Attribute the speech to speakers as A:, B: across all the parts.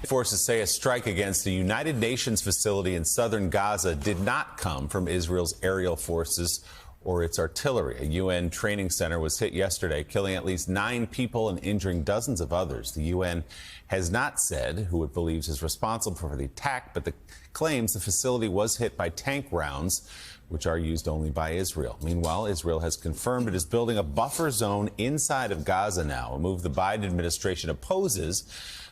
A: Forces say a strike against a United Nations facility in southern Gaza did not come from Israel's aerial forces or its artillery. A UN training center was hit yesterday, killing at least 9 people and injuring dozens of others. The UN has not said who it believes is responsible for the attack, but claims the facility was hit by tank rounds, which are used only by Israel. Meanwhile, Israel has confirmed it is building a buffer zone inside of Gaza now, a move the Biden administration opposes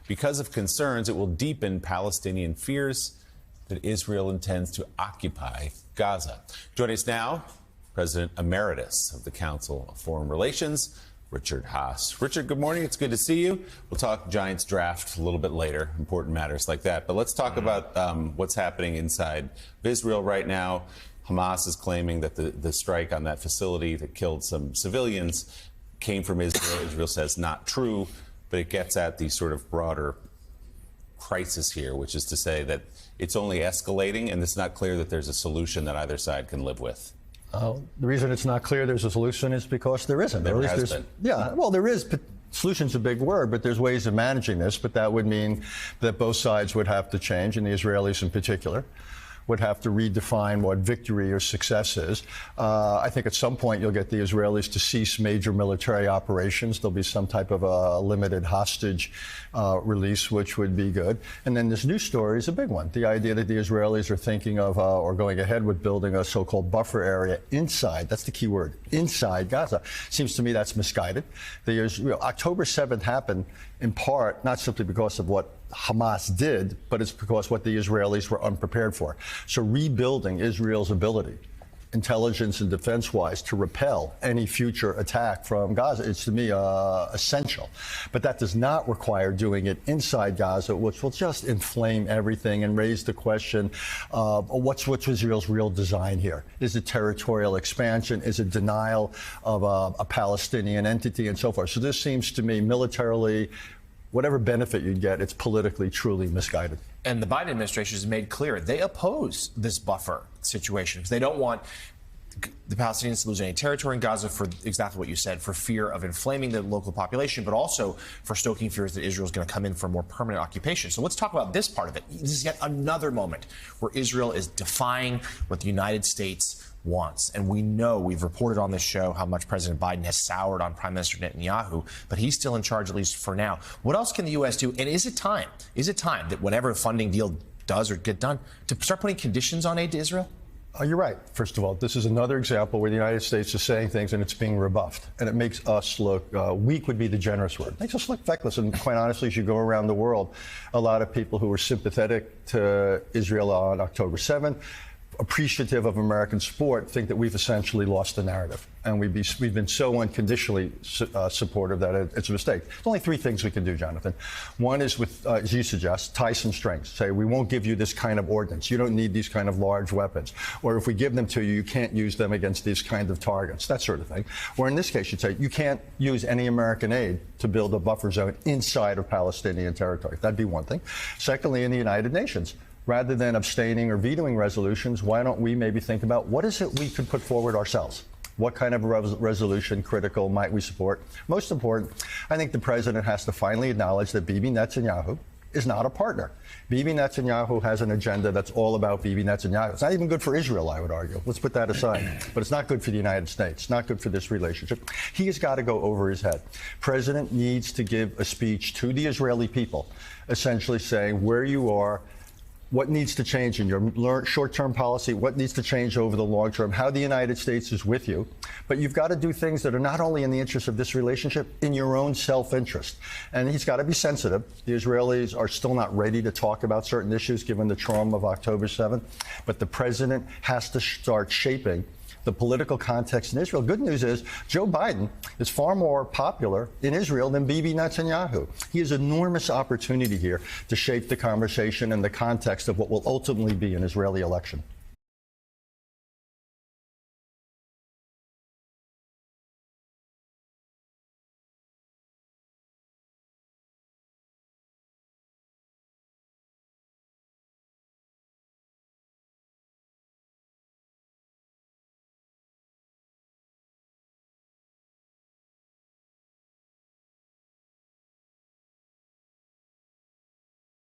A: because of concerns it will deepen Palestinian fears that Israel intends to occupy Gaza. Joining us now, President Emeritus of the Council of Foreign Relations, Richard Haass. Richard, good morning. It's good to see you. We'll talk Giants draft a little bit later, important matters like that. But let's talk about what's happening inside of Israel right now. Hamas is claiming that the strike on that facility that killed some civilians came from Israel. Israel says not true, but it gets at the sort of broader crisis here, which is to say that it's only escalating, and it's not clear that there's a solution that either side can live with.
B: The reason it's not clear there's a solution is because there isn't.
A: There has been.
B: Yeah, well, there is. Solution's a big word, but there's ways of managing this. But that would mean that both sides would have to change, and the Israelis in particular would have to redefine what victory or success is. I think at some point you'll get the Israelis to cease major military operations. There'll be some type of a limited hostage release, which would be good. And then this new story is a big one. The idea that the Israelis are thinking of or going ahead with building a so-called buffer area inside, that's the key word, inside Gaza. Seems to me that's misguided. October 7th happened in part, not simply because of what Hamas did, but it's because what the Israelis were unprepared for. So rebuilding Israel's ability, intelligence and defense-wise, to repel any future attack from Gaza is, to me, essential. But that does not require doing it inside Gaza, which will just inflame everything and raise the question of what's Israel's real design here? Is it territorial expansion? Is it denial of a Palestinian entity and so forth? So this seems to me militarily, whatever benefit you'd get, it's politically truly misguided.
C: And the Biden administration has made clear they oppose this buffer situation because they don't want the Palestinians to lose any territory in Gaza for exactly what you said, for fear of inflaming the local population, but also for stoking fears that Israel is going to come in for more permanent occupation. So let's talk about this part of it. This is yet another moment where Israel is defying what the United States wants. And we know, we've reported on this show, how much President Biden has soured on Prime Minister Netanyahu, but he's still in charge, at least for now. What else can the U.S. do? And is it time that whatever funding deal does or get done, to start putting conditions on aid to Israel?
B: You're right. First of all, this is another example where the United States is saying things and it's being rebuffed. And it makes us look, weak would be the generous word. It makes us look feckless. And quite honestly, as you go around the world, a lot of people who were sympathetic to Israel on October 7th, appreciative of American support, think that we've essentially lost the narrative. And we've been so unconditionally supportive that it's a mistake. There's only 3 things we can do, Jonathan. One is, as you suggest, tie some strings. Say, we won't give you this kind of ordnance. You don't need these kind of large weapons. Or if we give them to you, you can't use them against these kind of targets, that sort of thing. Or in this case, you'd say, you can't use any American aid to build a buffer zone inside of Palestinian territory. That'd be one thing. Secondly, in the United Nations, rather than abstaining or vetoing resolutions, why don't we maybe think about what is it we could put forward ourselves? What kind of resolution, critical, might we support? Most important, I think the president has to finally acknowledge that Bibi Netanyahu is not a partner. Bibi Netanyahu has an agenda that's all about Bibi Netanyahu. It's not even good for Israel, I would argue. Let's put that aside. But it's not good for the United States. Not good for this relationship. He has got to go over his head. President needs to give a speech to the Israeli people, essentially saying where you are, what needs to change in your short-term policy, what needs to change over the long term, how the United States is with you. But you've got to do things that are not only in the interest of this relationship, in your own self-interest. And he's got to be sensitive. The Israelis are still not ready to talk about certain issues, given the trauma of October 7th. But the president has to start shaping the political context in Israel. Good news is Joe Biden is far more popular in Israel than Bibi Netanyahu. He has enormous opportunity here to shape the conversation and the context of what will ultimately be an Israeli election.